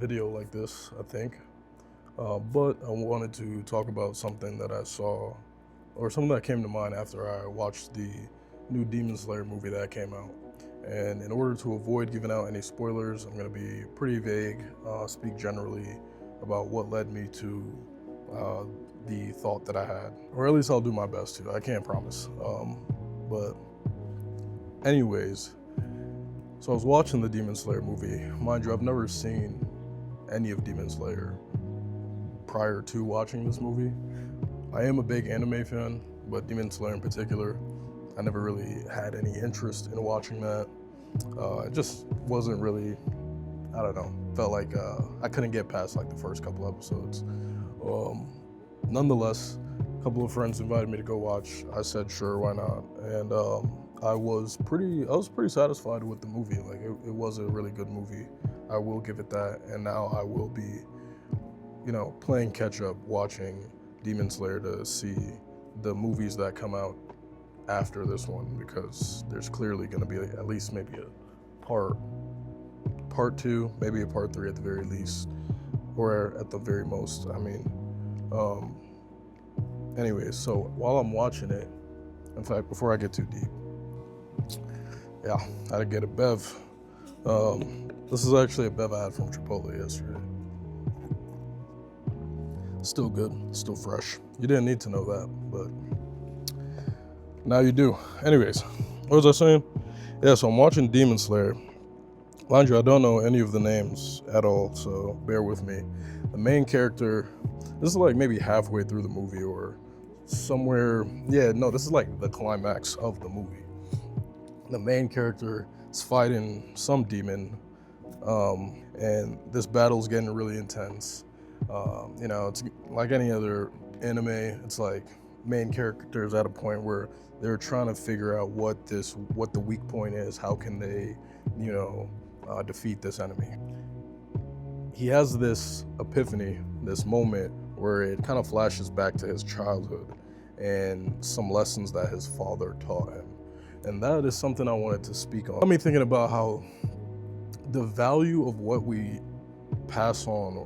video like this, I think, but I wanted to talk about something that I saw, or something that came to mind after I watched the new Demon Slayer movie that came out. And in order to avoid giving out any spoilers, I'm going to be pretty vague, speak generally about what led me to the thought that I had, or at least I'll do my best to. I can't promise. But anyways, so I was watching the Demon Slayer movie. Mind you, I've never seen any of Demon Slayer prior to watching this movie. I am a big anime fan, but Demon Slayer in particular, I never really had any interest in watching that. It just wasn't really, I don't know, felt like I couldn't get past like the first couple episodes. Nonetheless, a couple of friends invited me to go watch. I said, sure, why not? And I was pretty satisfied with the movie. Like it was a really good movie. I will give it that. And now I will be, playing catch up, watching Demon Slayer to see the movies that come out after this one, because there's clearly going to be at least maybe a part two, maybe a part three at the very least, or at the very most. Anyways, so while I'm watching it, in fact, before I get too deep, I had to get a bev. This is actually a bev I had from Chipotle yesterday. Still good, still fresh. You didn't need to know that, but now you do. Anyways, what was I saying? Yeah, so I'm watching Demon Slayer. Mind you, I don't know any of the names at all, so bear with me. The main character, this is like maybe halfway through the movie or somewhere. This is like the climax of the movie. The main character is fighting some demon, and this battle's getting really intense. It's like any other anime. It's like main characters at a point where they're trying to figure out what the weak point is. How can they, defeat this enemy? He has this epiphany, this moment where it kind of flashes back to his childhood and some lessons that his father taught him. And that is something I wanted to speak on. Got me thinking about how the value of what we pass on,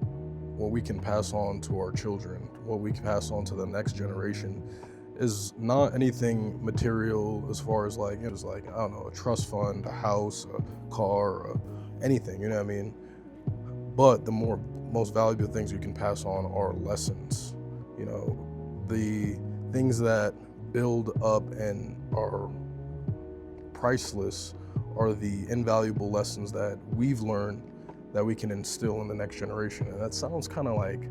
what we can pass on to our children, what we can pass on to the next generation, is not anything material as far as like, I don't know, a trust fund, a house, a car, anything, you know what I mean? But the most valuable things you can pass on are lessons. The things that build up and are priceless are the invaluable lessons that we've learned that we can instill in the next generation. And that sounds kind of like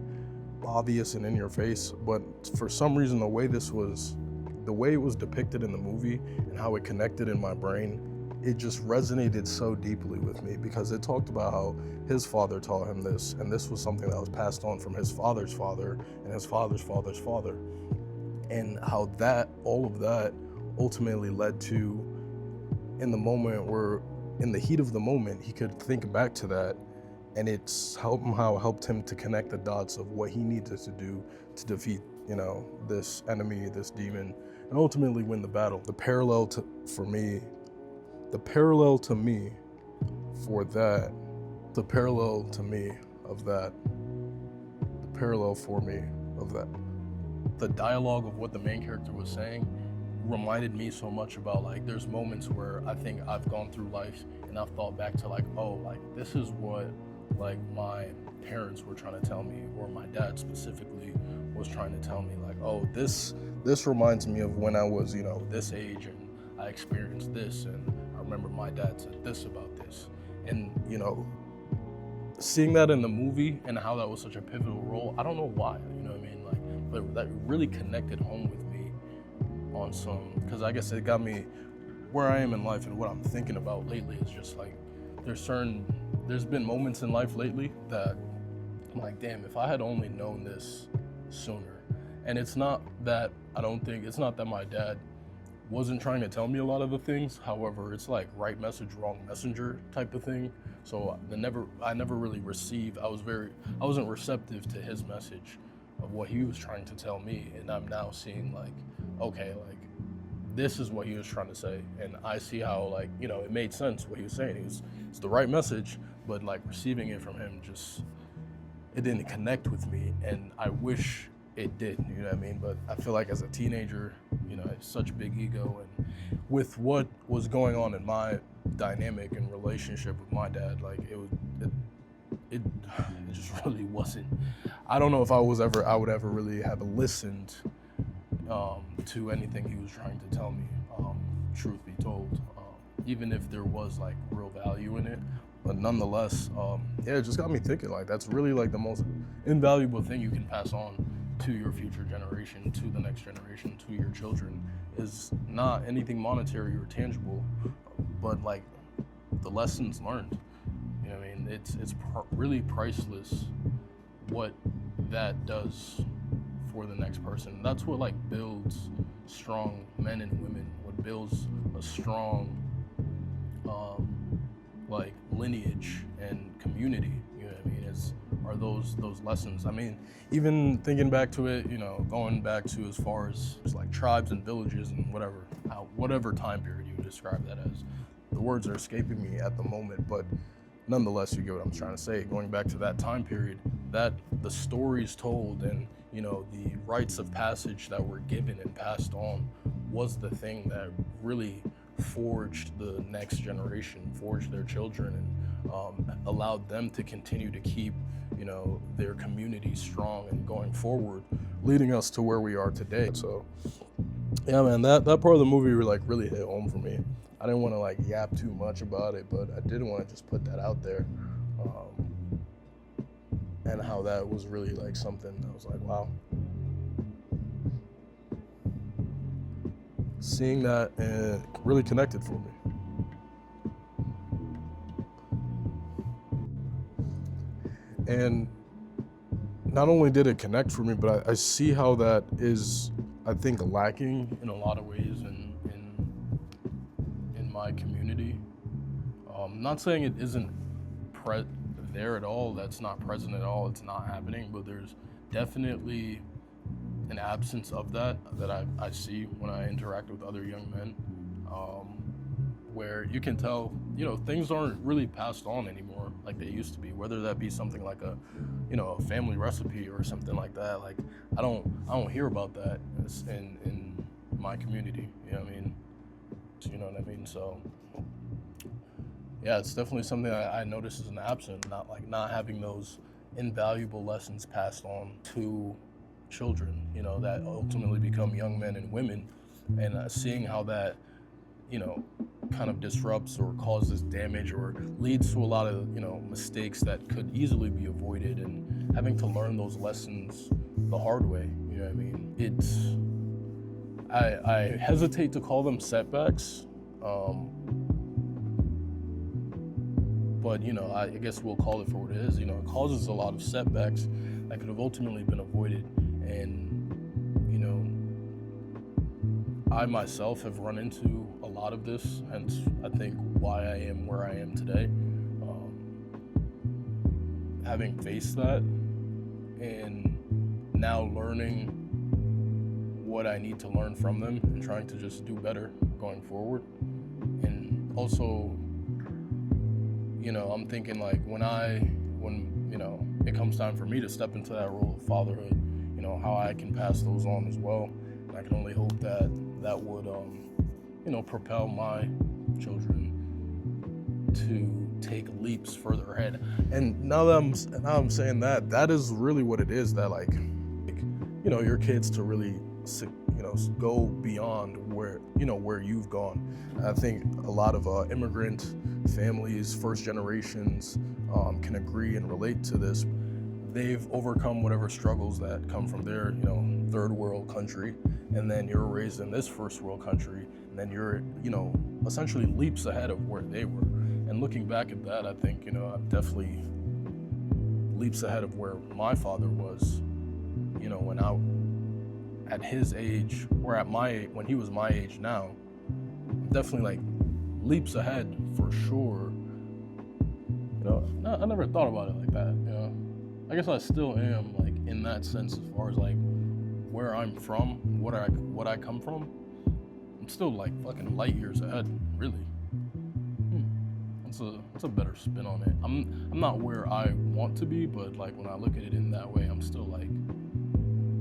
obvious and in your face, but for some reason the way it was depicted in the movie and how it connected in my brain, it just resonated so deeply with me, because it talked about how his father taught him this, and this was something that was passed on from his father's father and his father's father's father, and how all of that ultimately led to, in the heat of the moment, he could think back to that, and it's somehow helped him to connect the dots of what he needed to do to defeat, this enemy, this demon, and ultimately win the battle. The parallel to me of that, the dialogue of what the main character was saying reminded me so much about, like, there's moments where I think I've gone through life and I've thought back to, like, oh, like, this is what, like, my parents were trying to tell me, or my dad specifically was trying to tell me, like, oh, this reminds me of when I was, this age, and I experienced this, and I remember my dad said this about this. And, seeing that in the movie and how that was such a pivotal role, I don't know why, you know what I mean? Like, but that really connected home with me on some, because I guess it got me where I am in life, and what I'm thinking about lately is just like, there's been moments in life lately that I'm like, damn, if I had only known this sooner. And it's not that my dad wasn't trying to tell me a lot of the things. However, it's like right message, wrong messenger type of thing. So I never really received, I wasn't receptive to his message of what he was trying to tell me. And I'm now seeing, like, okay, like, this is what he was trying to say. And I see how, like, it made sense what he was saying. It's the right message, but like receiving it from him just it didn't connect with me, and I wish it did, you know what I mean? But I feel like as a teenager, you know, it's such big ego, and with what was going on in my dynamic and relationship with my dad, like it just really wasn't. I don't know if I would ever really have listened to anything he was trying to tell me. Truth be told, even if there was like real value in it, but nonetheless, it just got me thinking. Like that's really like the most invaluable thing you can pass on to your future generation, to the next generation, to your children, is not anything monetary or tangible, but like the lessons learned. You know what I mean? It's really priceless what that does for the next person. That's what like builds strong men and women. What builds a strong like lineage and community. You know what I mean? Are those lessons. I mean, even thinking back to it, you know, going back to as far as like tribes and villages and whatever time period you would describe that as. The words are escaping me at the moment, but nonetheless, you get what I'm trying to say. Going back to that time period, that the stories told and, you know, the rites of passage that were given and passed on was the thing that really forged the next generation, forged their children, and allowed them to continue to keep, you know, their community strong and going forward, leading us to where we are today. So, yeah, man, that part of the movie really hit home for me. I didn't want to like yap too much about it, but I did want to just put that out there, and how that was really like something that was like, wow. Seeing that and really connected for me. And not only did it connect for me, but I see how that is, I think, lacking in a lot of ways in my community. Not saying it isn't there at all, that's not present at all, it's not happening, but there's definitely an absence of that I see when I interact with other young men, where you can tell, you know, things aren't really passed on anymore like they used to be, whether that be something like a family recipe or something like that. Like I don't hear about that in my community, you know what I mean? You know what I mean? So yeah, it's definitely something I notice as an absent, not having those invaluable lessons passed on to children, you know, that ultimately become young men and women, and seeing how that, you know, kind of disrupts or causes damage or leads to a lot of, you know, mistakes that could easily be avoided, and having to learn those lessons the hard way, you know what I mean? I hesitate to call them setbacks, but, you know, I guess we'll call it for what it is. You know, it causes a lot of setbacks that could have ultimately been avoided. And, you know, I myself have run into a lot of this, hence I think why I am where I am today. Having faced that and now learning what I need to learn from them and trying to just do better going forward. And also, you know, I'm thinking like when you know, it comes time for me to step into that role of fatherhood, you know, how I can pass those on as well. And I can only hope that would, you know, propel my children to take leaps further ahead. And now that I'm saying that is really what it is, that like, you know, your kids to really, you know, go beyond where you've gone. I think a lot of immigrant families, first generations, can agree and relate to this. They've overcome whatever struggles that come from their, you know, third world country, and then you're raised in this first world country, and then you're, you know, essentially leaps ahead of where they were. And looking back at that, I think, you know, I'm definitely leaps ahead of where my father was, you know, when at his age, or when he was my age now. Definitely like leaps ahead for sure. You know, I never thought about it like that, you know. I guess I still am like in that sense, as far as like where I'm from, what I come from. I'm still like fucking light years ahead, really. it's a better spin on it. I'm not where I want to be, but like when I look at it in that way, I'm still like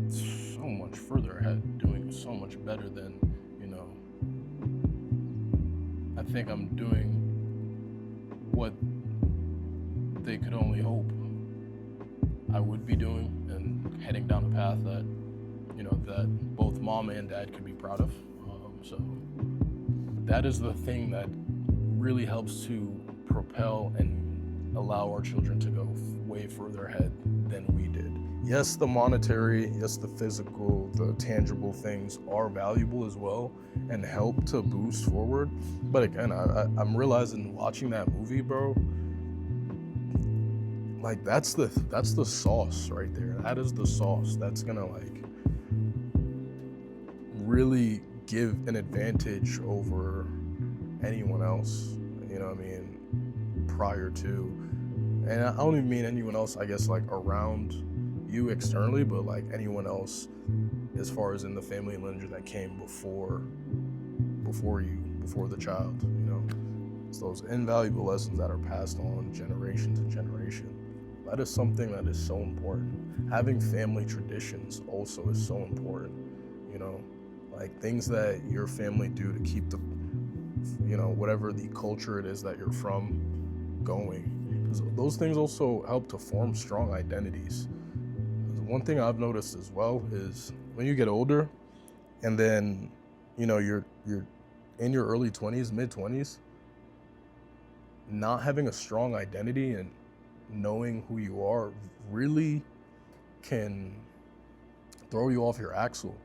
so much further ahead, doing so much better than, you know, I think I'm doing what they could only hope I would be doing, and heading down a path that, you know, that both mom and dad could be proud of. So that is the thing that really helps to propel and allow our children to go way further ahead than we did. Yes, the monetary, yes, the physical, the tangible things are valuable as well and help to boost forward. But again, I'm realizing watching that movie, bro, like that's the sauce right there. That is the sauce that's gonna like really give an advantage over anyone else, you know what I mean, prior to. And I don't even mean anyone else, I guess, like around you externally, but like anyone else as far as in the family lineage that came before you, before the child, you know. It's those invaluable lessons that are passed on generation to generation. That is something that is so important. Having family traditions also is so important, you know, like things that your family do to keep the, you know, whatever the culture it is that you're from going. Because those things also help to form strong identities. One thing I've noticed as well is when you get older and then, you know, you're in your early 20s, mid 20s, not having a strong identity and knowing who you are really can throw you off your axle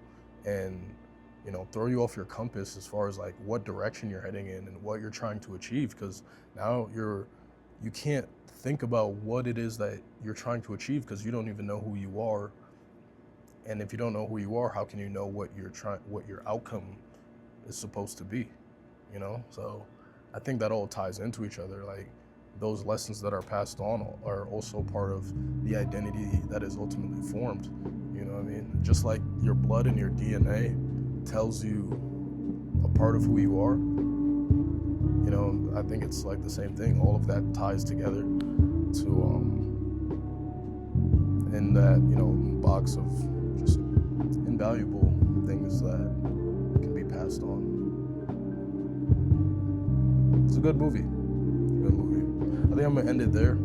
and, you know, throw you off your compass as far as like what direction you're heading in and what you're trying to achieve, because now you can't think about what it is that you're trying to achieve because you don't even know who you are. And if you don't know who you are, how can you know what your outcome is supposed to be, you know? So I think that all ties into each other. Like those lessons that are passed on are also part of the identity that is ultimately formed, you know what I mean? Just like your blood and your DNA tells you a part of who you are, you know, I think it's like the same thing. All of that ties together to in that, you know, box of just invaluable things that can be passed on. It's a good movie. I think I'm gonna end it there. I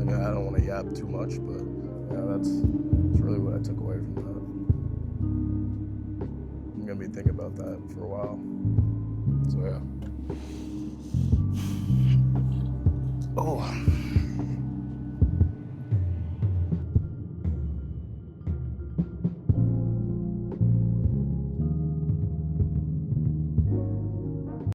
mean, I don't want to yap too much, but yeah, that's really what I took away from that. I'm gonna be thinking about that for a while. So yeah. Oh.